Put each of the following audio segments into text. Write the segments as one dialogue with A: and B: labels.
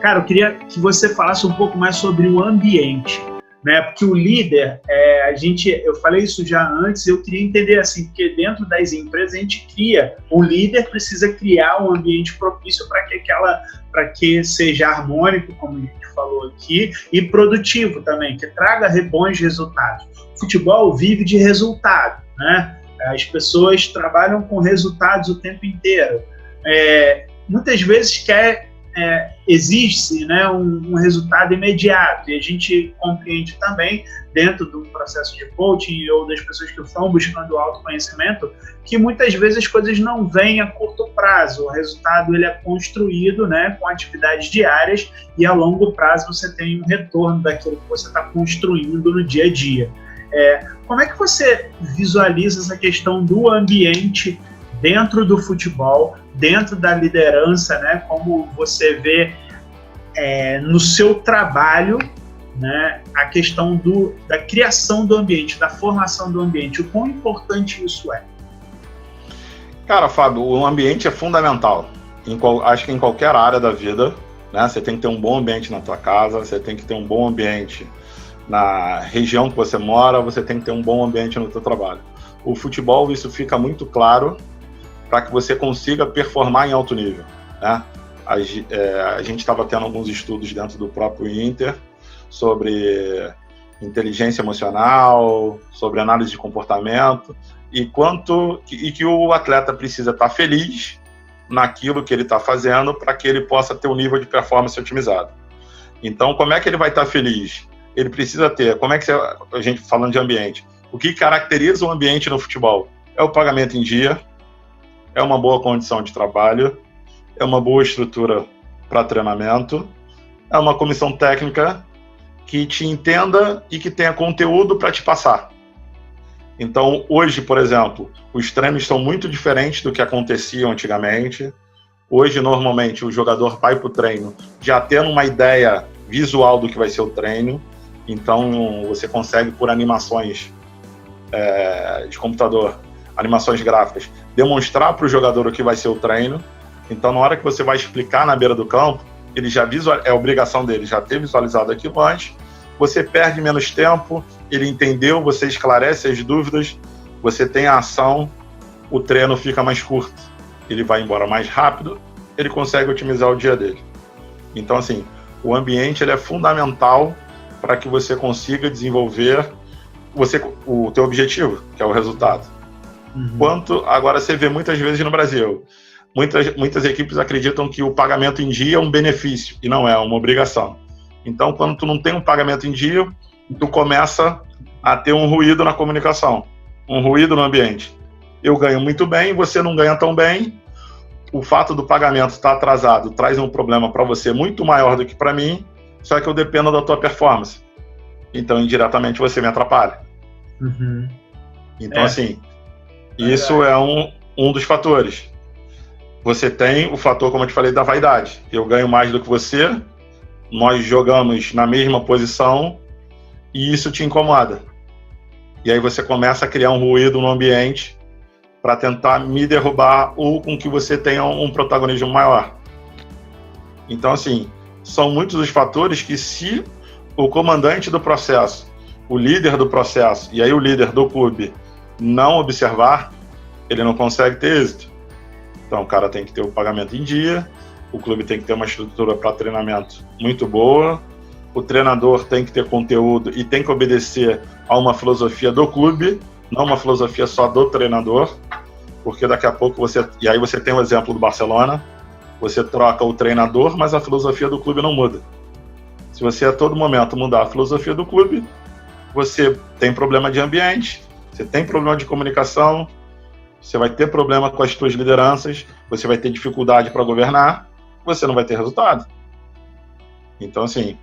A: Cara, eu queria que você falasse um pouco mais sobre o ambiente, né? Porque o líder, eu falei isso já antes, eu queria entender assim, porque dentro das empresas a gente o líder precisa criar um ambiente propício para que seja harmônico, como a gente falou aqui, e produtivo também, que traga bons resultados. O futebol vive de resultado, né? As pessoas trabalham com resultados o tempo inteiro. Muitas vezes exige-se, né, um resultado imediato, e a gente compreende também, dentro do processo de coaching ou das pessoas que estão buscando autoconhecimento, que muitas vezes as coisas não vêm a curto prazo. O resultado ele é construído, né, com atividades diárias, e a longo prazo você tem um retorno daquilo que você está construindo no dia a dia. Como é que você visualiza essa questão do ambiente dentro do futebol, dentro da liderança, né? Como você vê no seu trabalho, né? A questão da criação do ambiente, da formação do ambiente, o quão importante isso é?
B: Cara, Fábio, o ambiente é fundamental. Acho que em qualquer área da vida, né? Você tem que ter um bom ambiente na tua casa, você tem que ter um bom ambiente na região que você mora, você tem que ter um bom ambiente no teu trabalho. O futebol, isso fica muito claro para que você consiga performar em alto nível, né? A gente estava tendo alguns estudos dentro do próprio Inter sobre inteligência emocional, sobre análise de comportamento e que o atleta precisa estar feliz naquilo que ele está fazendo para que ele possa ter um nível de performance otimizado. Então, como é que ele vai estar feliz? Ele precisa ter, a gente falando de ambiente, o que caracteriza o ambiente no futebol? É o pagamento em dia, é uma boa condição de trabalho, é uma boa estrutura para treinamento, é uma comissão técnica que te entenda e que tenha conteúdo para te passar. Então, hoje, por exemplo, os treinos são muito diferentes do que aconteciam antigamente. Hoje, normalmente, o jogador vai para o treino já tendo uma ideia visual do que vai ser o treino. Então, você consegue, por animações de computador, animações gráficas, demonstrar para o jogador o que vai ser o treino. Então, na hora que você vai explicar na beira do campo, ele já é obrigação dele já ter visualizado aquilo antes, você perde menos tempo, ele entendeu, você esclarece as dúvidas, você tem a ação, o treino fica mais curto, ele vai embora mais rápido, ele consegue otimizar o dia dele. Então, assim, o ambiente ele é fundamental para que você consiga desenvolver o teu objetivo, que é o resultado. Agora você vê muitas vezes no Brasil, muitas equipes acreditam que o pagamento em dia é um benefício, e não é uma obrigação. Então, quando tu não tem um pagamento em dia, tu começa a ter um ruído na comunicação, um ruído no ambiente. Eu ganho muito bem, você não ganha tão bem, o fato do pagamento estar atrasado traz um problema para você muito maior do que para mim, só que eu dependo da tua performance. Então, indiretamente, você me atrapalha. Então, assim, isso é um dos fatores. Você tem o fator, como eu te falei, da vaidade. Eu ganho mais do que você, nós jogamos na mesma posição e isso te incomoda. E aí você começa a criar um ruído no ambiente para tentar me derrubar ou com que você tenha um protagonismo maior. Então, assim, são muitos os fatores que, se o comandante do processo, o líder do processo, e aí o líder do clube não observar, ele não consegue ter êxito. Então, o cara tem que ter o pagamento em dia, o clube tem que ter uma estrutura para treinamento muito boa, o treinador tem que ter conteúdo e tem que obedecer a uma filosofia do clube, não uma filosofia só do treinador, porque daqui a pouco e aí você tem o exemplo do Barcelona, você troca o treinador, mas a filosofia do clube não muda. Se você a todo momento mudar a filosofia do clube, você tem problema de ambiente, você tem problema de comunicação, você vai ter problema com as suas lideranças, você vai ter dificuldade para governar, você não vai ter resultado. Então, assim,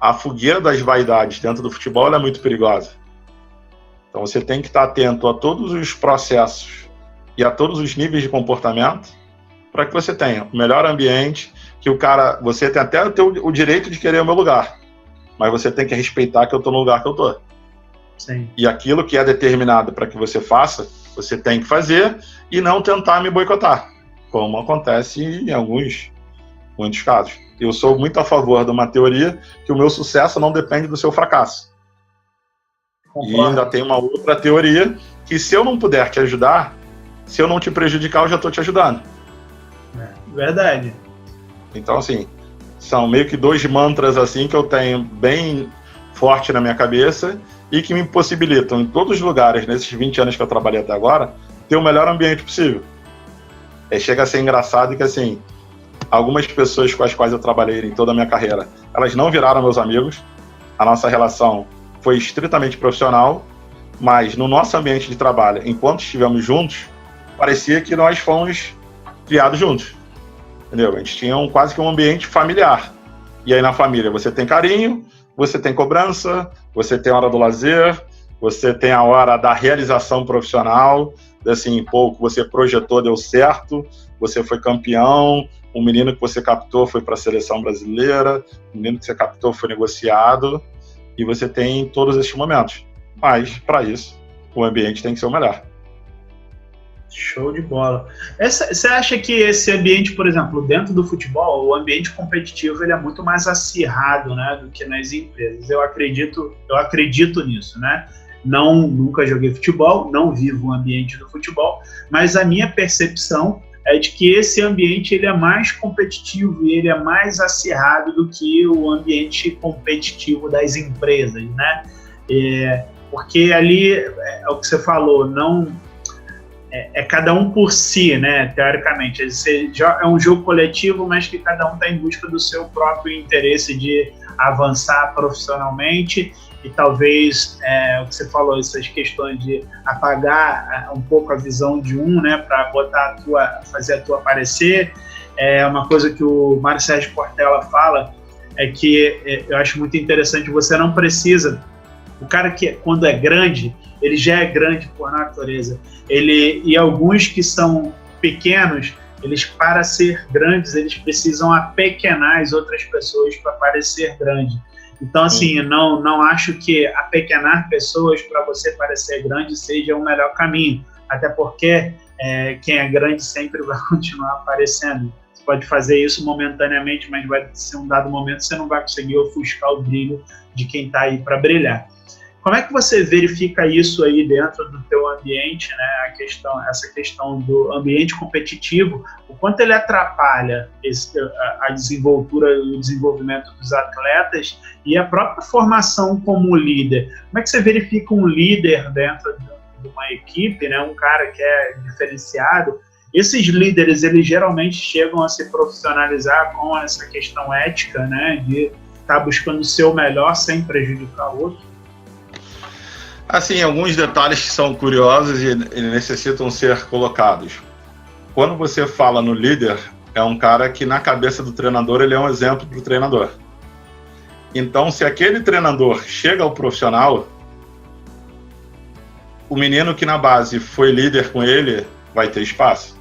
B: a fogueira das vaidades dentro do futebol é muito perigosa. Então, você tem que estar atento a todos os processos e a todos os níveis de comportamento para que você tenha o melhor ambiente, que você tem até o direito de querer o meu lugar, mas você tem que respeitar que eu estou no lugar que eu estou.
A: Sim.
B: E aquilo que é determinado para que você faça, você tem que fazer e não tentar me boicotar, como acontece em alguns muitos casos. Eu sou muito a favor de uma teoria que o meu sucesso não depende do seu fracasso. Concordo. E ainda tem uma outra teoria que se eu não puder te ajudar, se eu não te prejudicar, eu já estou te ajudando.
A: Verdade.
B: Então, assim, são meio que 2 mantras assim que eu tenho bem forte na minha cabeça e que me possibilitam, em todos os lugares, nesses 20 anos que eu trabalhei até agora, ter o melhor ambiente possível. Chega a ser engraçado que, assim, algumas pessoas com as quais eu trabalhei em toda a minha carreira, elas não viraram meus amigos. A nossa relação foi estritamente profissional, mas no nosso ambiente de trabalho, enquanto estivemos juntos, parecia que nós fomos criados juntos. Entendeu? A gente tinha quase que um ambiente familiar. E aí na família você tem carinho, você tem cobrança, você tem a hora do lazer, você tem a hora da realização profissional, assim, pô, o que você projetou deu certo, você foi campeão, o menino que você captou foi para a seleção brasileira, o menino que você captou foi negociado, e você tem todos esses momentos. Mas, para isso, o ambiente tem que ser o melhor.
A: Show de bola. Você acha que esse ambiente, por exemplo, dentro do futebol, o ambiente competitivo ele é muito mais acirrado, né, do que nas empresas? Eu acredito nisso, né? Nunca joguei futebol, não vivo o ambiente do futebol, mas a minha percepção é de que esse ambiente ele é mais competitivo e ele é mais acirrado do que o ambiente competitivo das empresas, né? Porque ali, é o que você falou, não... É cada um por si, né, teoricamente. É um jogo coletivo, mas que cada um está em busca do seu próprio interesse de avançar profissionalmente e talvez, o que você falou, essas questões de apagar um pouco a visão de um, né, para fazer a tua aparecer. Uma coisa que o Mário Sérgio Cortella fala é que eu acho muito interessante, você não precisa... O cara que, quando é grande, ele já é grande por natureza. E alguns que são pequenos, eles, para ser grandes, eles precisam apequenar as outras pessoas para parecer grande. Então, assim, não acho que apequenar pessoas para você parecer grande seja o melhor caminho. Até porque quem é grande sempre vai continuar aparecendo. Você pode fazer isso momentaneamente, mas vai ser um dado momento você não vai conseguir ofuscar o brilho de quem está aí para brilhar. Como é que você verifica isso aí dentro do teu ambiente, né? Essa questão do ambiente competitivo, o quanto ele atrapalha a desenvoltura e o desenvolvimento dos atletas e a própria formação como líder? Como é que você verifica um líder dentro de uma equipe, né? Um cara que é diferenciado? Esses líderes, eles geralmente chegam a se profissionalizar com essa questão ética, né? De estar buscando o seu melhor sem prejudicar o outro?
B: Assim, alguns detalhes que são curiosos e necessitam ser colocados. Quando você fala no líder, é um cara que na cabeça do treinador ele é um exemplo para o treinador. Então, se aquele treinador chega ao profissional, o menino que na base foi líder com ele vai ter espaço.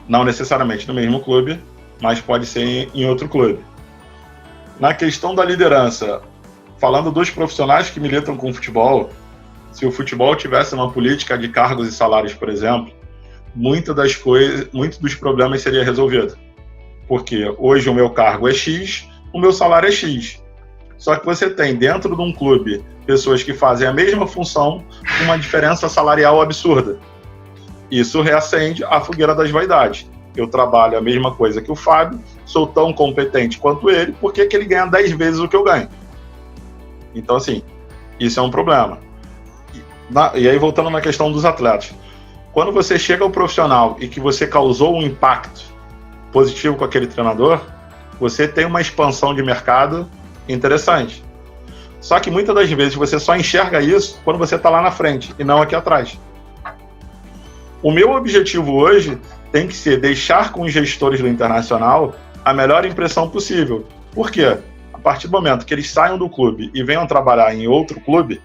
B: Não necessariamente no mesmo clube, mas pode ser em outro clube. Na questão da liderança, falando dos profissionais que militam com o futebol, se o futebol tivesse uma política de cargos e salários, por exemplo, muito dos problemas seria resolvido. Porque hoje o meu cargo é X, o meu salário é X. Só que você tem dentro de um clube pessoas que fazem a mesma função com uma diferença salarial absurda. Isso reacende a fogueira das vaidades. Eu trabalho a mesma coisa que o Fábio, sou tão competente quanto ele, por que ele ganha 10 vezes o que eu ganho? Então, assim, isso é um problema. E aí, voltando na questão dos atletas. Quando você chega ao profissional e que você causou um impacto positivo com aquele treinador, você tem uma expansão de mercado interessante. Só que muitas das vezes você só enxerga isso quando você está lá na frente e não aqui atrás. O meu objetivo hoje tem que ser deixar com os gestores do Internacional a melhor impressão possível. Por quê? A partir do momento que eles saiam do clube e venham trabalhar em outro clube,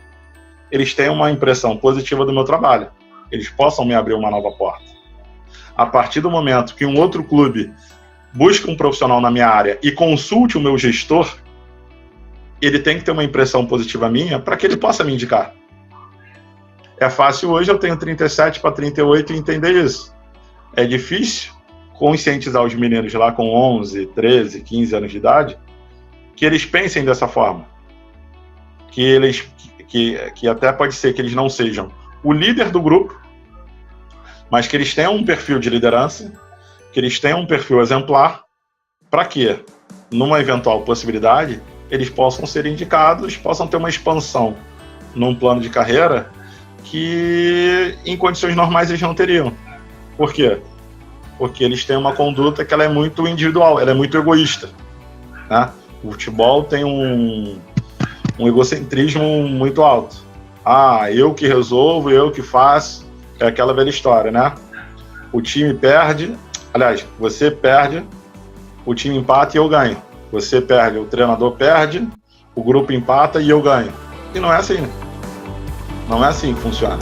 B: eles têm uma impressão positiva do meu trabalho. Eles possam me abrir uma nova porta. A partir do momento que um outro clube busca um profissional na minha área e consulte o meu gestor, ele tem que ter uma impressão positiva minha para que ele possa me indicar. É fácil hoje, eu tenho 37 para 38 e entender isso. É difícil conscientizar os meninos lá com 11, 13, 15 anos de idade, que eles pensem dessa forma. Que até pode ser que eles não sejam o líder do grupo, mas que eles tenham um perfil de liderança, que eles tenham um perfil exemplar, para que, numa eventual possibilidade, eles possam ser indicados, possam ter uma expansão num plano de carreira que, em condições normais, eles não teriam. Por quê? Porque eles têm uma conduta que ela é muito individual, ela é muito egoísta, né? O futebol tem um egocentrismo muito alto. Eu que resolvo, eu que faço. É aquela velha história, né? O time perde, aliás, você perde, o time empata e eu ganho. Você perde, o treinador perde, o grupo empata e eu ganho. E não é assim, né? Não é assim que funciona.